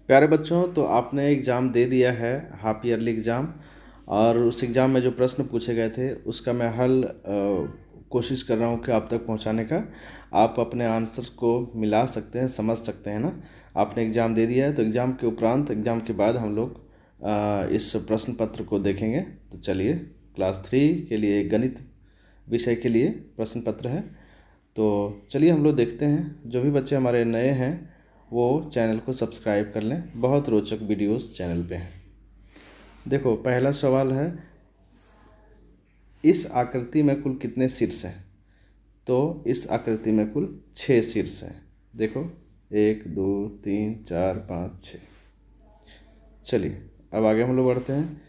प्यारे बच्चों, तो आपने एग्ज़ाम दे दिया है, हाफ ईयरली एग्ज़ाम। और उस एग्ज़ाम में जो प्रश्न पूछे गए थे उसका मैं हल कोशिश कर रहा हूँ कि आप तक पहुँचाने का। आप अपने आंसर को मिला सकते हैं, समझ सकते हैं ना। आपने एग्ज़ाम दे दिया है तो एग्ज़ाम के उपरांत, एग्ज़ाम के बाद हम लोग इस प्रश्न पत्र को देखेंगे। तो चलिए, क्लास 3 के लिए गणित विषय के लिए प्रश्न पत्र है। तो चलिए हम लोग देखते हैं। जो भी बच्चे हमारे नए हैं वो चैनल को सब्सक्राइब कर लें, बहुत रोचक वीडियोस चैनल पे हैं। देखो, पहला सवाल है, इस आकृति में कुल कितने शीर्ष हैं? तो इस आकृति में कुल 6 शीर्ष हैं। देखो, 1 2 3 4 5 6। चलिए अब आगे हम लोग बढ़ते हैं।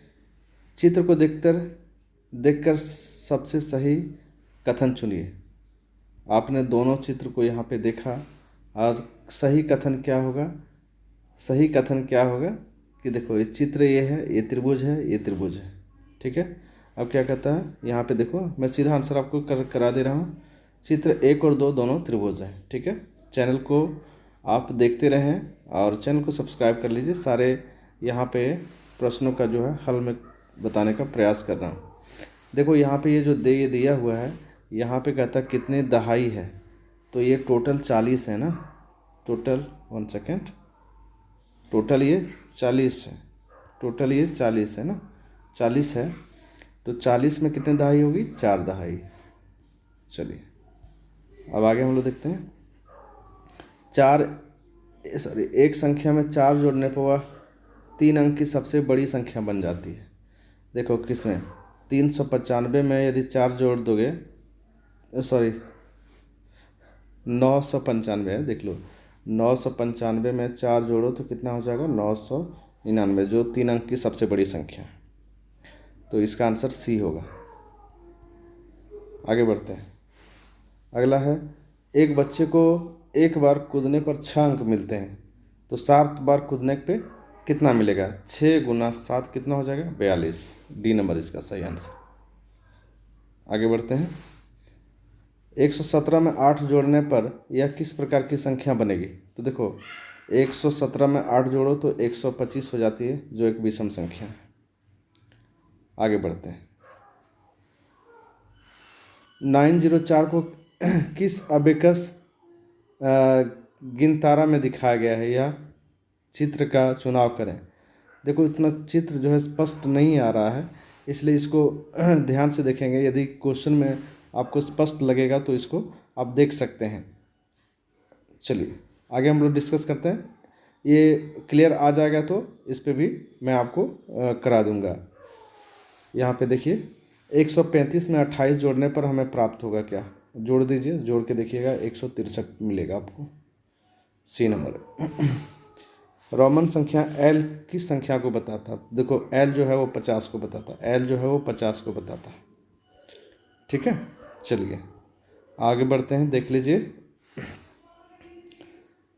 चित्र को देखकर सबसे सही कथन चुनिए। आपने दोनों चित्र को यहाँ पे देखा और सही कथन क्या होगा? सही कथन क्या होगा कि देखो, ये चित्र ये है, ये त्रिभुज है, ये त्रिभुज है। ठीक है। अब क्या कहता है यहाँ पे, देखो मैं सीधा आंसर आपको करा दे रहा हूँ। चित्र 1 और 2 दोनों त्रिभुज हैं। ठीक है। चैनल को आप देखते रहें और चैनल को सब्सक्राइब कर लीजिए। सारे यहाँ पे प्रश्नों का जो है हल मैं बताने का प्रयास कर रहा हूँ। देखो यहाँ पे ये जो ये दिया हुआ है, यहाँ पे कहता है कितने दहाई है। तो ये टोटल 40 है ना। टोटल 1 सेकेंड, टोटल ये 40 है। टोटल ये 40 है ना, 40 है। तो 40 में कितने दहाई होगी? 4 दहाई। चलिए अब आगे हम लोग देखते हैं। एक संख्या में 4 जोड़ने पर वह 3 अंक की सबसे बड़ी संख्या बन जाती है। देखो किसमें? 395 में यदि 4 जोड़ दोगे, सॉरी 995 है, देख लो। 995 में 4 जोड़ो तो कितना हो जाएगा? 999, जो 3 अंक की सबसे बड़ी संख्या है। तो इसका आंसर सी होगा। आगे बढ़ते हैं। अगला है, एक बच्चे को एक बार कूदने पर 6 अंक मिलते हैं, तो 7 बार कूदने पे कितना मिलेगा? 6 गुना 7 कितना हो जाएगा? 42। डी नंबर इसका सही आंसर। आगे बढ़ते हैं। 117 में 8 जोड़ने पर यह किस प्रकार की संख्या बनेगी? तो देखो, 117 में 8 जोड़ो तो 125 हो जाती है, जो एक विषम संख्या है। आगे बढ़ते हैं। 904 को किस अबेकस गिनतारा में दिखाया गया है? यह चित्र का चुनाव करें। देखो, इतना चित्र जो है स्पष्ट नहीं आ रहा है, इसलिए इसको ध्यान से देखेंगे। यदि क्वेश्चन में आपको स्पष्ट लगेगा तो इसको आप देख सकते हैं। चलिए आगे हम लोग डिस्कस करते हैं। ये क्लियर आ जाएगा तो इस पे भी मैं आपको करा दूंगा। यहाँ पे देखिए, 135 में 28 जोड़ने पर हमें प्राप्त होगा क्या? जोड़ दीजिए, जोड़ के देखिएगा, 163 मिलेगा आपको। C number. रोमन संख्या एल किस संख्या को बताता? देखो, एल जो है वो 50 को बताता है। एल जो है वो 50 को बताता है। ठीक है। चलिए आगे बढ़ते हैं, देख लीजिए।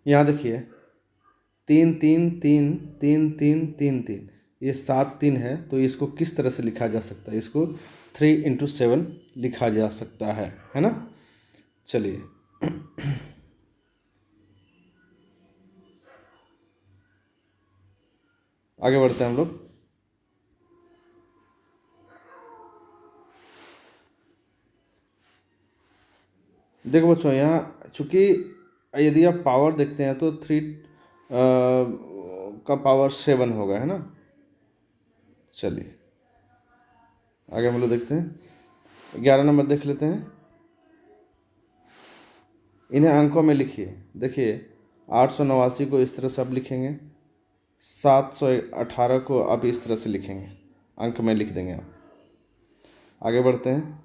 यहाँ देखिए, 3 3 3 3 3 3 3, ये 7 3 है। तो इसको किस तरह से लिखा जा सकता है? इसको 3 × 7 लिखा जा सकता है ना। चलिए आगे बढ़ते हैं हम लोग। देखो बच्चों, यहाँ चूँकि यदि आप पावर देखते हैं तो 3 का पावर 7 होगा, है ना। चलिए आगे हम लोग देखते हैं। 11 नंबर देख लेते हैं। इन्हें अंकों में लिखिए। देखिए, 889 को इस तरह से आप लिखेंगे, 718 को आप इस तरह से लिखेंगे, अंक में लिख देंगे आप। आगे बढ़ते हैं।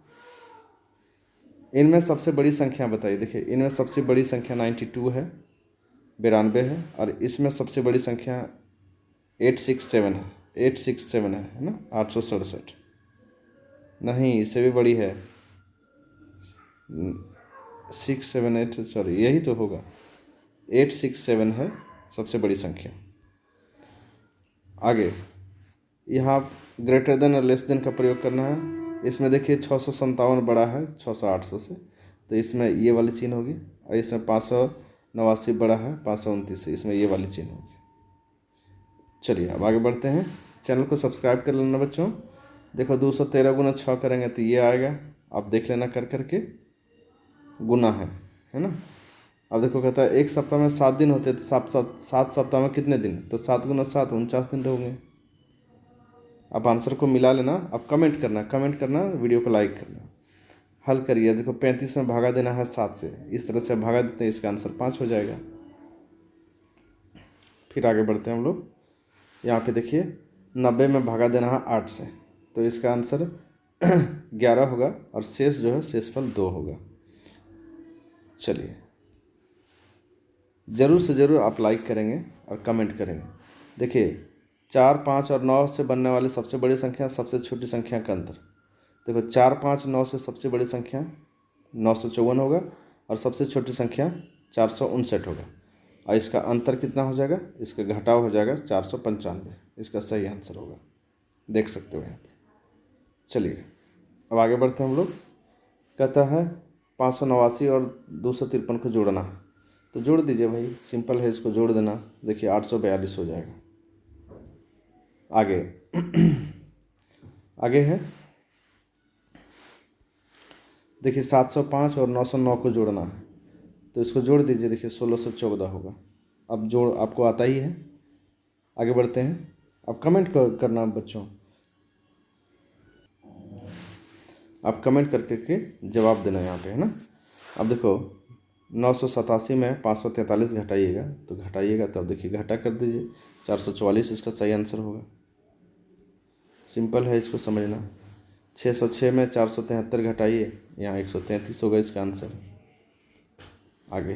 इनमें सबसे बड़ी संख्या बताइए। देखिए, इनमें सबसे बड़ी संख्या 92 है, 92 है। और इसमें सबसे बड़ी संख्या 867 है, 867 है ना, 867। नहीं, इससे भी बड़ी है, 678, सॉरी यही तो होगा, 867 है सबसे बड़ी संख्या। आगे यहाँ ग्रेटर देन और लेस देन का प्रयोग करना है। इसमें देखिए 657 बड़ा है 600 से, तो इसमें ये वाली चिन्ह होगी। और इसमें 589 बड़ा है 529 से, इसमें ये वाली चिन्ह होगी। चलिए अब आगे बढ़ते हैं। चैनल को सब्सक्राइब कर लेना बच्चों। देखो 213 गुना 6 करेंगे तो ये आएगा, आप देख लेना कर करके, गुना है ना। अब देखो कहता है एक सप्ताह में 7 दिन होते हैं, तो 7 सप्ताह में कितने दिन, तो 7 गुना 7 49 दिन होंगे। अब आंसर को मिला लेना। अब कमेंट करना, वीडियो को लाइक करना। हल करिए। देखो 35 में भागा देना है 7 से, इस तरह से भागा देते हैं, इसका आंसर 5 हो जाएगा। फिर आगे बढ़ते हैं हम लोग। यहाँ पे देखिए 90 में भागा देना है 8 से, तो इसका आंसर 11 होगा और शेष जो है शेषफल 2 होगा। चलिए ज़रूर से ज़रूर आप लाइक करेंगे और कमेंट करेंगे। देखिए 4, 5 और 9 से बनने वाली सबसे बड़ी संख्या, सबसे छोटी संख्या का अंतर। देखो 4, 5, 9 से सबसे बड़ी संख्या 954 होगा और सबसे छोटी संख्या 459 होगा, और इसका अंतर कितना हो जाएगा, इसका घटाव हो जाएगा 495। इसका सही आंसर होगा, देख सकते हो यहाँ पे। चलिए अब आगे बढ़ते हैं हम लोग। कहता है 589 और 253 को जोड़ना है, तो जोड़ दीजिए भाई, सिंपल है, इसको जोड़ देना। देखिए 842 हो जाएगा। आगे आगे है, देखिए 705 और 909 को जोड़ना है, तो इसको जोड़ दीजिए। देखिए 1614 होगा। अब जोड़ आपको आता ही है। आगे बढ़ते हैं। अब कमेंट करना बच्चों, आप कमेंट करके जवाब देना यहाँ पे, है ना। अब देखो 987 में 543 घटाइएगा, तो अब देखिए घटा कर दीजिए, 444 इसका सही आंसर होगा। सिंपल है, इसको समझना। 606 में 473 घटाइए, यहाँ 133 होगा इसका आंसर। आगे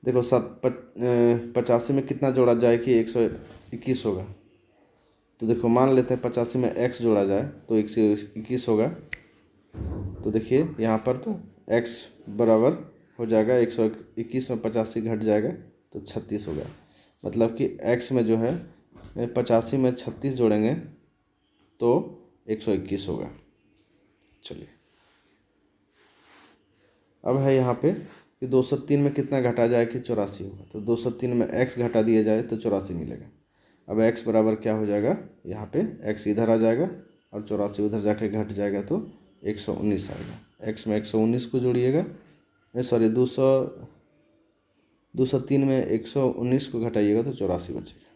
देखो 85 में कितना जोड़ा जाए कि 121 होगा, तो देखो मान लेते हैं 85 में x जोड़ा जाए तो 121 होगा। तो देखिए यहाँ पर तो x बराबर हो जाएगा 121 में 85 घट जाएगा तो 36 होगा। मतलब कि x में जो है 85 में 36 जोड़ेंगे तो 121 होगा। चलिए अब है यहाँ पे कि 203 में कितना घटा जाए कि 84 होगा, तो 203 में x घटा दिया जाए तो 84 मिलेगा। अब x बराबर क्या हो जाएगा, यहाँ पे x इधर आ जाएगा और 84 उधर जाके घट जाएगा तो 119 आएगा। x में 119 को जोड़िएगा, सॉरी 203 में 119 को घटाइएगा तो 84 बचेगा।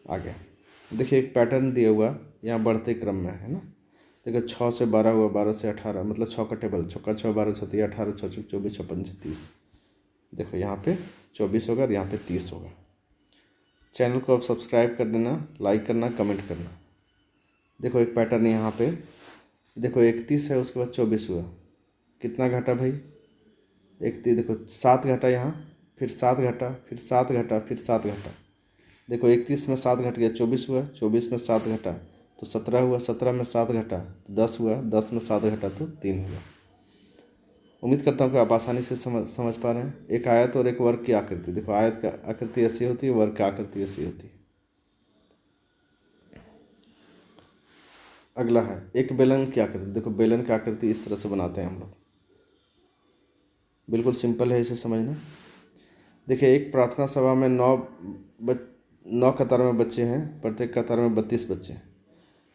आगे देखिए एक पैटर्न दिया हुआ यहाँ बढ़ते क्रम में, है ना। देखो 6 से 12 हुआ, 12 से 18, मतलब 6 का टेबल, 6 का 6, 12 6 18, 6 6 24, 6 5 30। देखो यहाँ पे 24 होगा और यहाँ पे 30 होगा। चैनल को आप सब्सक्राइब कर देना, लाइक करना, कमेंट करना। देखो एक पैटर्न यहाँ पे, देखो 31 है, उसके बाद 24 हुआ, कितना घटा भाई, 31। देखो 7 घटा यहाँ, फिर 7 घटा, फिर 7 घटा, फिर 7 घटा। देखो 31 में 7 घट गया, 24 हुआ, 24 में 7 घटा तो 17 हुआ, 17 में 7 घटा तो 10 हुआ, 10 में 7 घटा तो 3 हुआ। उम्मीद करता हूँ कि आप आसानी से समझ पा रहे हैं। एक आयत और एक वर्ग की आकृति। देखो आयत का आकृति ऐसी होती है, वर्ग का आकृति ऐसी होती है। अगला है एक बेलन की आकृति। देखो बेलन की आकृति इस तरह से बनाते हैं हम लोग, बिल्कुल सिंपल है, इसे समझना। देखिए एक प्रार्थना सभा में 9 कतार में बच्चे हैं, प्रत्येक कतार में 32 बच्चे हैं,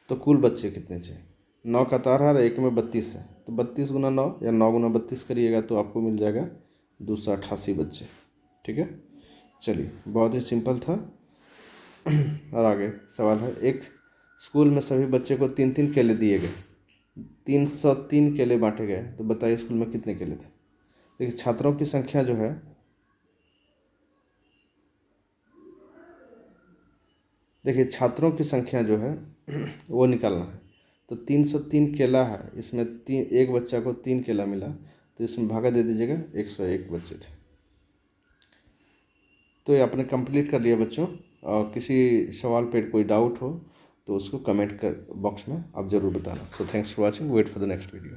तो कुल बच्चे कितने चाहिए। 9 कतार है और एक में 32 है, तो 32 गुना 9 या 9 गुना 32 करिएगा तो आपको मिल जाएगा 288 बच्चे। ठीक है, चलिए बहुत ही सिंपल था। और आगे सवाल है, एक स्कूल में सभी बच्चे को 3-3 केले दिए गए, 303 केले बांटे गए, तो बताइए स्कूल में कितने केले थे। देखिए छात्रों की संख्या जो है, देखिए छात्रों की संख्या जो है वो निकालना है। तो 303 केला है, इसमें एक बच्चा को 3 केला मिला, तो इसमें भागा दे दीजिएगा, 101 बच्चे थे। तो ये आपने कंप्लीट कर लिया बच्चों। और किसी सवाल पर कोई डाउट हो तो उसको कमेंट कर बॉक्स में आप ज़रूर बताना। So thanks for watching, wait for the next video.